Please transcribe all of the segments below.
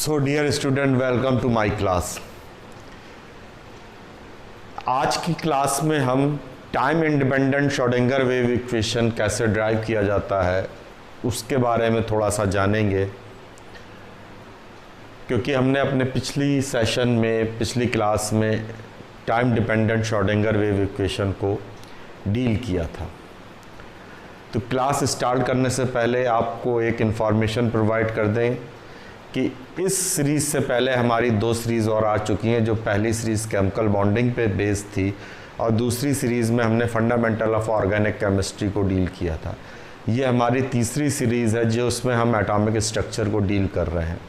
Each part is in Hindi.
So dear student, welcome to my class. आज की क्लास में हम time independent Schrodinger wave equation कैसे ड्राइव किया जाता है उसके बारे में थोड़ा सा जानेंगे, क्योंकि हमने अपने पिछली क्लास में time dependent Schrodinger wave equation को डील किया था। तो क्लास स्टार्ट करने से पहले आपको एक इन्फॉर्मेशन प्रोवाइड कर दें कि इस सीरीज़ से पहले हमारी दो सीरीज़ और आ चुकी हैं। जो पहली सीरीज़ केमिकल बॉन्डिंग पे बेस्ड थी और दूसरी सीरीज़ में हमने फंडामेंटल ऑफ ऑर्गेनिक केमिस्ट्री को डील किया था। ये हमारी तीसरी सीरीज़ है जो उसमें हम एटॉमिक स्ट्रक्चर को डील कर रहे हैं।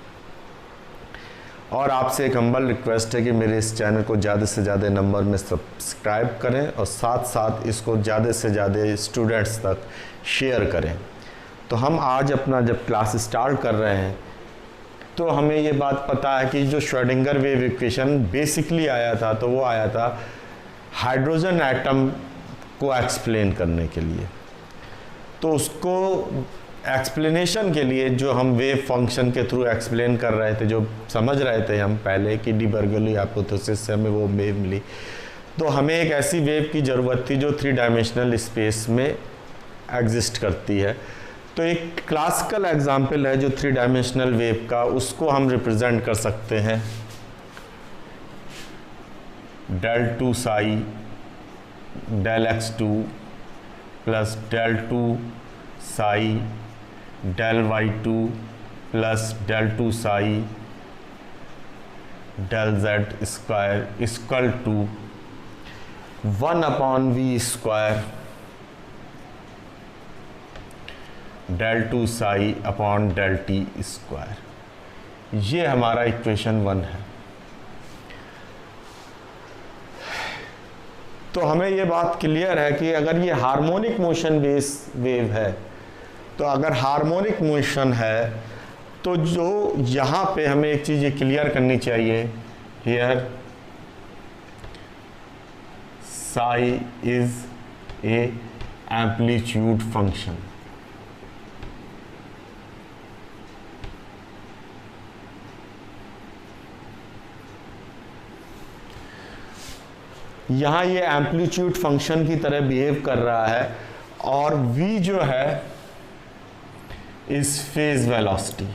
और आपसे एक हम्बल रिक्वेस्ट है कि मेरे इस चैनल को ज़्यादा से ज़्यादा नंबर में सब्सक्राइब करें और साथ साथ इसको ज़्यादा से ज़्यादा स्टूडेंट्स तक शेयर करें। तो हम आज अपना जब क्लास स्टार्ट कर रहे हैं तो हमें ये बात पता है कि जो श्रोडिंगर वेव इक्वेशन बेसिकली आया था, तो वो आया था हाइड्रोजन एटम को एक्सप्लेन करने के लिए। तो उसको एक्सप्लेनेशन के लिए जो हम वेव फंक्शन के थ्रू एक्सप्लेन कर रहे थे, जो समझ रहे थे हम पहले कि डी बर्गोली हाइपोथेसिस से हमें वो वेव मिली, तो हमें एक ऐसी वेव की ज़रूरत थी जो 3 डायमेंशनल स्पेस में एग्जिस्ट करती है। तो एक क्लासिकल एग्जाम्पल है जो 3 डायमेंशनल वेव का, उसको हम रिप्रेजेंट कर सकते हैं del 2 psi del x2 plus del 2 psi del y2 plus del 2 psi del z square equal to 1/v square del 2 psi upon del t square. ये हमारा इक्वेशन 1 है। तो हमें ये बात क्लियर है कि अगर ये हार्मोनिक मोशन बेस वेव है, तो अगर हार्मोनिक मोशन है तो जो यहाँ पे हमें एक चीज़ ये क्लियर करनी चाहिए, here psi is A amplitude function. यहाँ ये एम्पलीट्यूड फंक्शन की तरह बिहेव कर रहा है और v जो है इस फेज वेलोसिटी,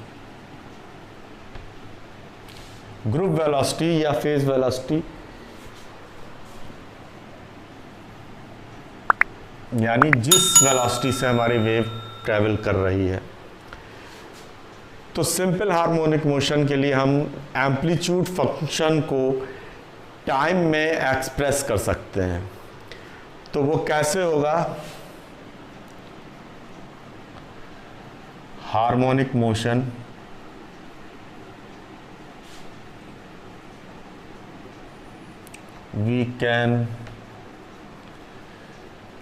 ग्रुप वेलोसिटी या फेज वेलोसिटी, यानी जिस वेलोसिटी से हमारी वेव ट्रेवल कर रही है। तो सिंपल हार्मोनिक मोशन के लिए हम एम्पलीट्यूड फंक्शन को टाइम में एक्सप्रेस कर सकते हैं। तो वो कैसे होगा? Harmonic motion we can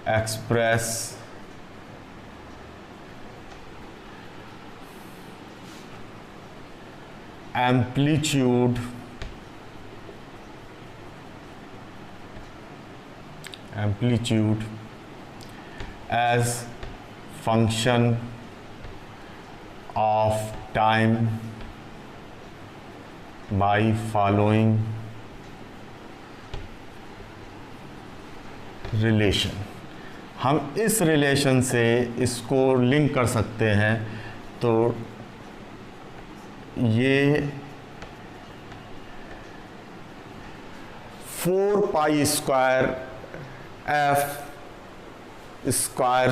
express amplitude as function of time by following relation। हम इस रिलेशन से इसको लिंक कर सकते हैं। तो ये 4 पाई स्क्वायर एफ स्क्वायर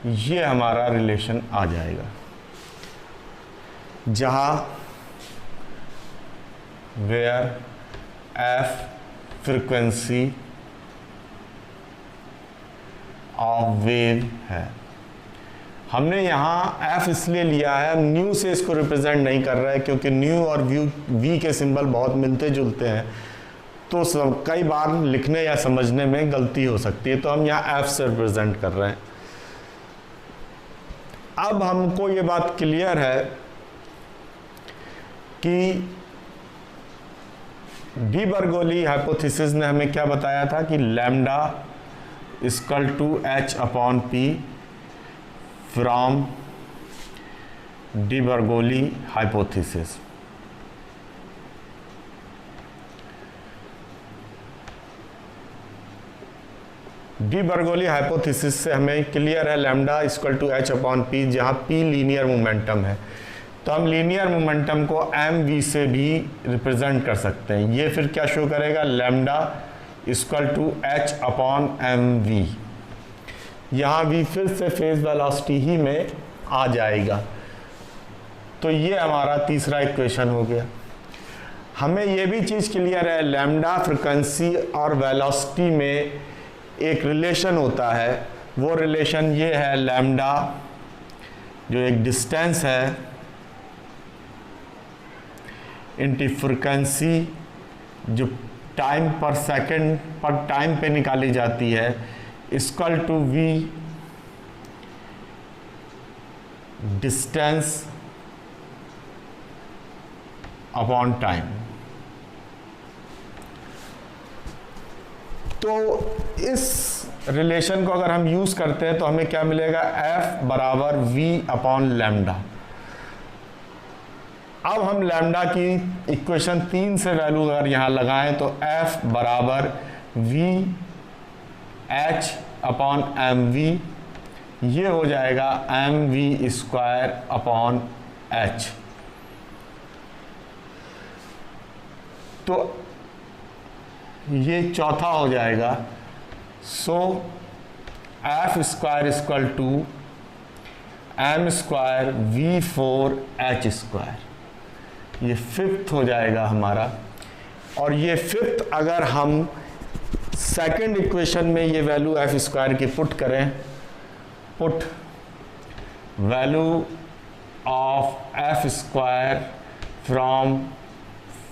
ये हमारा रिलेशन आ जाएगा, जहां where F frequency of wave है। हमने यहाँ f इसलिए लिया है, हम न्यू से इसको रिप्रेजेंट नहीं कर रहे हैं, क्योंकि न्यू और v के सिंबल बहुत मिलते जुलते हैं, तो कई बार लिखने या समझने में गलती हो सकती है। तो हम यहाँ f से रिप्रेजेंट कर रहे हैं। अब हमको ये बात क्लियर है कि डी बर्गोली हाइपोथेसिस ने हमें क्या बताया था कि lambda equal to h upon p from de Broglie hypothesis. De Broglie hypothesis से हमें क्लियर है lambda equal to H upon P, जहाँ पी लीनियर मोमेंटम है, तो हम लीनियर मोमेंटम को एम वी से भी रिप्रेजेंट कर सकते हैं। ये फिर क्या शो करेगा, lambda equal to H upon M V. यहाँ वी फिर से फेज वेलोसिटी ही में आ जाएगा। तो ये हमारा तीसरा इक्वेशन हो गया। हमें ये भी चीज़ क्लियर है लैम्डा फ्रिक्वेंसी और वेलोसिटी में एक रिलेशन होता है। वो रिलेशन ये है, लैम्डा जो एक डिस्टेंस है इनटी फ्रिक्वेंसी जो टाइम पर सेकंड पर टाइम पे निकाली जाती है, equal to V distance upon time. तो इस रिलेशन को अगर हम यूज करते हैं तो हमें क्या मिलेगा, F बराबर V अपॉन लैम्डा। अब हम लैम्डा की इक्वेशन 3 से वैल्यू अगर यहाँ लगाएं तो F बराबर V H upon M V, ये हो जाएगा M V square upon H. तो ये चौथा हो जाएगा। So F square equal to M square V four H square, ये फिफ्थ हो जाएगा हमारा। और ये फिफ्थ अगर हम सेकंड इक्वेशन में ये वैल्यू एफ स्क्वायर की पुट करें, put value of F square from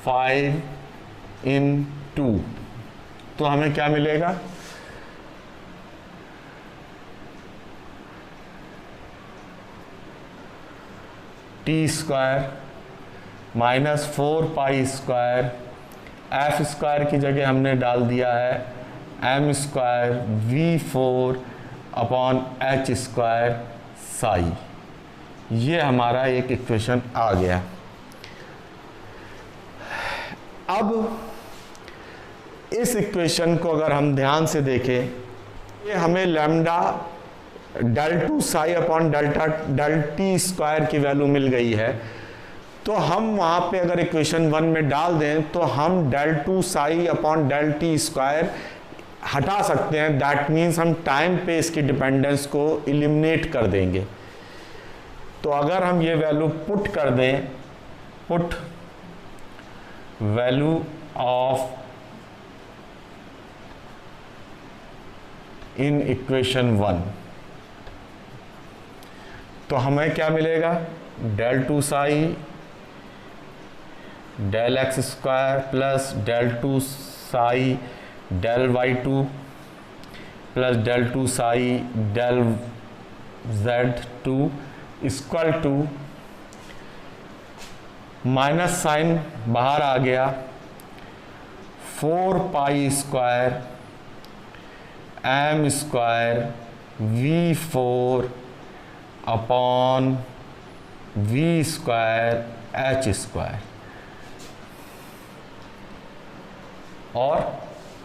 5 in 2, तो हमें क्या मिलेगा, T square minus 4 pi square, F square की जगह हमने डाल दिया है M square V four upon H square psi. ये हमारा एक इक्वेशन आ गया। अब इस इक्वेशन को अगर हम ध्यान से देखें, ये हमें lambda del two psi upon del T square की वैल्यू मिल गई है। तो हम वहाँ पे अगर इक्वेशन 1 में डाल दें तो हम del two psi upon del T square हटा सकते हैं। दैट मीन्स हम टाइम पे इसकी डिपेंडेंस को एलिमिनेट कर देंगे। तो अगर हम ये वैल्यू पुट कर दें, put value of in equation 1, तो हमें क्या मिलेगा, del two psi del X square plus del two psi del Y two plus del two psi del Z two equal to, minus sign बाहर आ गया, 4 pi square M square V four upon V square H square और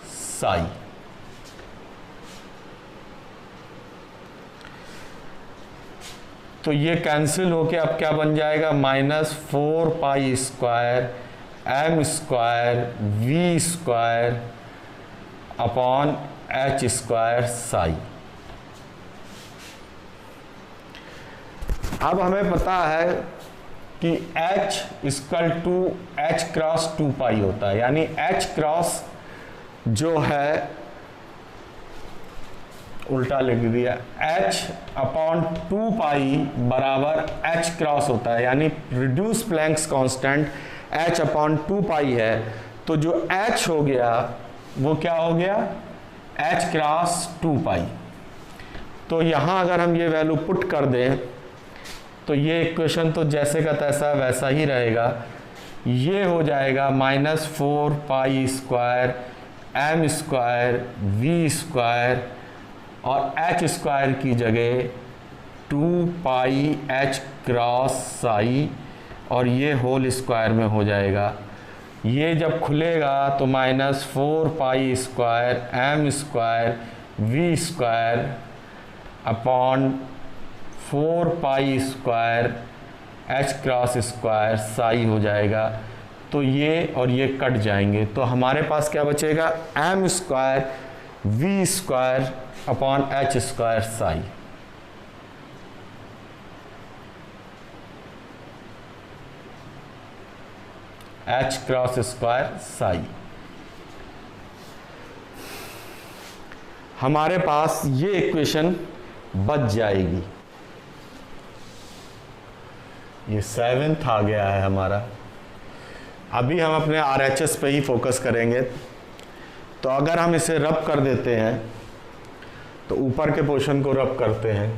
साई। तो ये कैंसिल होके अब क्या बन जाएगा, minus 4 pi square M square V square upon H square psi. अब हमें पता है कि H equal to H cross 2 pi होता है, यानी H क्रॉस जो है, उल्टा लिख दिया, H अपॉन 2 पाई बराबर H क्रॉस होता है, यानी reduce Planck's constant H upon 2 पाई है। तो जो H हो गया वो क्या हो गया, H क्रॉस 2 पाई। तो यहाँ अगर हम ये वैल्यू पुट कर दें तो ये इक्वेशन तो जैसे का तैसा वैसा ही रहेगा। ये हो जाएगा minus 4 pi square M square V square और एच स्क्वायर की जगह 2 पाई एच क्रॉस साई और ये होल स्क्वायर में हो जाएगा। ये जब खुलेगा तो minus 4 pi square M square V square upon 4 pi square H cross square psi हो जाएगा। तो ये और ये कट जाएंगे, तो हमारे पास क्या बचेगा, M square V square upon H square psi. H cross square psi. हमारे पास ये इक्वेशन बच जाएगी। ये 7th आ गया है हमारा। अभी हम अपने RHS पे ही फोकस करेंगे। तो अगर हम इसे रब कर देते हैं तो ऊपर के पोर्शन को रब करते हैं,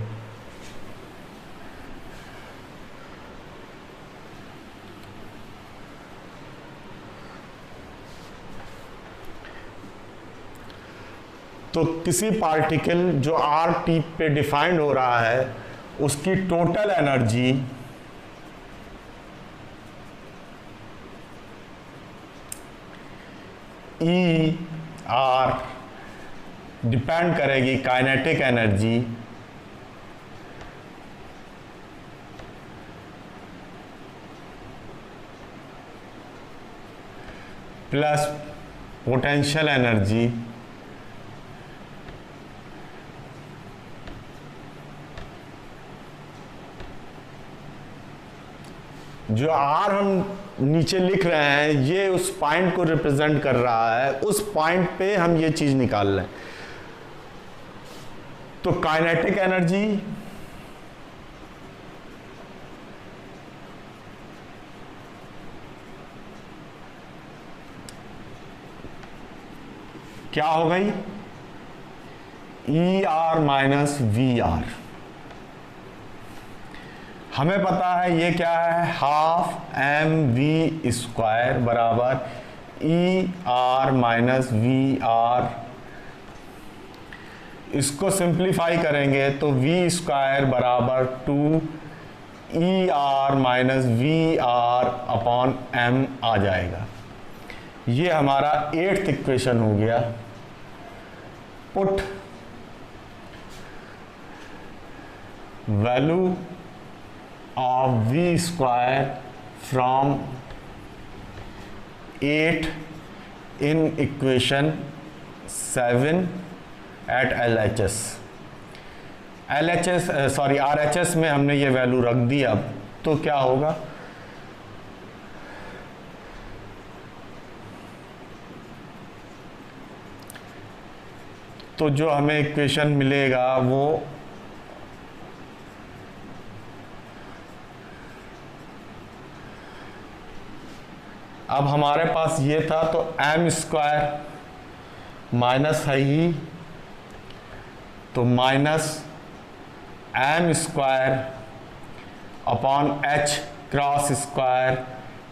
तो किसी पार्टिकल जो आर टी पे डिफाइंड हो रहा है उसकी total energy E R depend करेगी kinetic energy plus potential energy जो आर हम नीचे लिख रहे हैं ये उस पॉइंट को रिप्रेजेंट कर रहा है, उस पॉइंट पे हम ये चीज निकाल रहे हैं। तो काइनेटिक एनर्जी क्या हो गई, E R minus V R. हमें पता है ये क्या है, हाफ एम वी स्क्वायर बराबर E R minus V R. इसको सिंप्लीफाई करेंगे तो वी स्क्वायर बराबर 2 E R minus V R upon M आ जाएगा। ये हमारा 8th इक्वेशन हो गया। Put value of v square from 8 in equation 7 at LHS। RHS में हमने ये वैल्यू रख दी। अब तो क्या होगा, तो जो हमें इक्वेशन मिलेगा वो अब हमारे पास ये था, तो एम स्क्वायर माइनस है ही, तो minus M square upon H cross square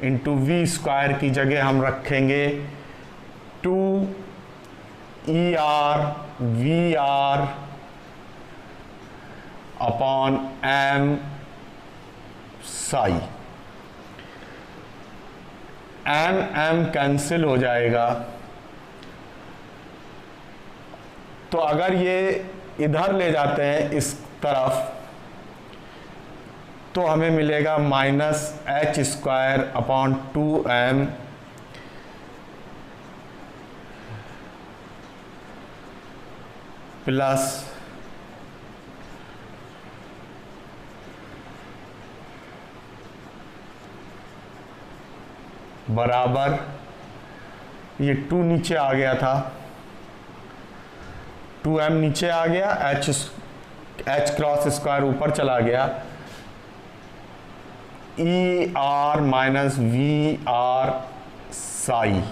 into V square की जगह हम रखेंगे 2 E R V R upon M psi. M M cancel हो जाएगा, तो अगर ये इधर ले जाते हैं इस तरफ तो हमें मिलेगा minus H square upon 2m plus बराबर, ये 2 नीचे आ गया था, 2m नीचे आ गया, एच क्रॉस स्क्वायर ऊपर चला गया, E R minus V R psi.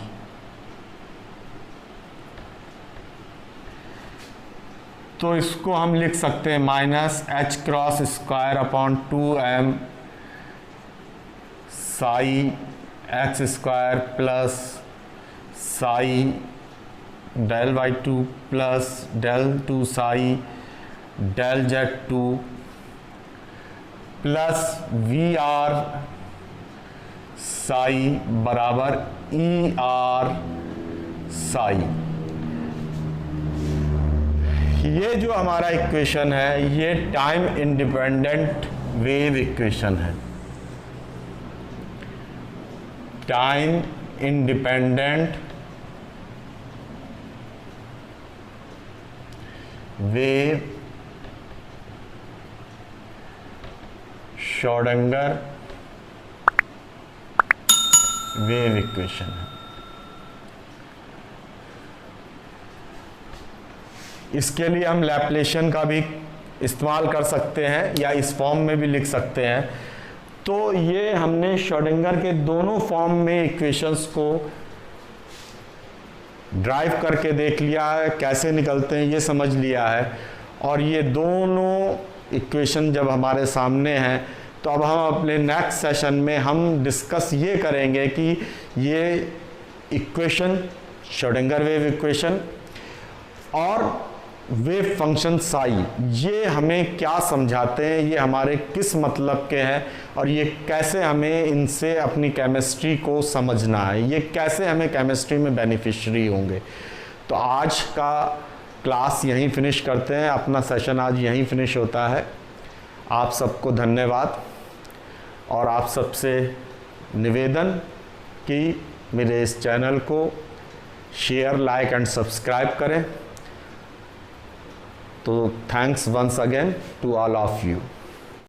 तो इसको हम लिख सकते हैं minus H cross square upon 2m psi X square plus psi del Y 2 plus del 2 psi del Z 2 plus V R psi बराबर ई आर साई। ये जो हमारा इक्वेशन है ये टाइम इंडिपेंडेंट वेव इक्वेशन है। Time independent wave Schrodinger wave equation है। इसके लिए हम लैप्लेशियन का भी इस्तेमाल कर सकते हैं या इस फॉर्म में भी लिख सकते हैं। तो ये हमने श्रोडिंगर के दोनों फॉर्म में इक्वेशंस को ड्राइव करके देख लिया है, कैसे निकलते हैं ये समझ लिया है। और ये दोनों इक्वेशन जब हमारे सामने हैं तो अब हम अपने नेक्स्ट सेशन में हम डिस्कस ये करेंगे कि ये इक्वेशन श्रोडिंगर वेव इक्वेशन और वेव फंक्शन साई ये हमें क्या समझाते हैं, ये हमारे किस मतलब के हैं और ये कैसे हमें इनसे अपनी केमिस्ट्री को समझना है, ये कैसे हमें केमिस्ट्री में बेनिफिशियरी होंगे। तो आज का क्लास यहीं फिनिश करते हैं, अपना सेशन आज यहीं फिनिश होता है। आप सबको धन्यवाद और आप सबसे निवेदन कि मेरे इस चैनल को शेयर, लाइक एंड सब्सक्राइब करें। तो thanks once again to all of you.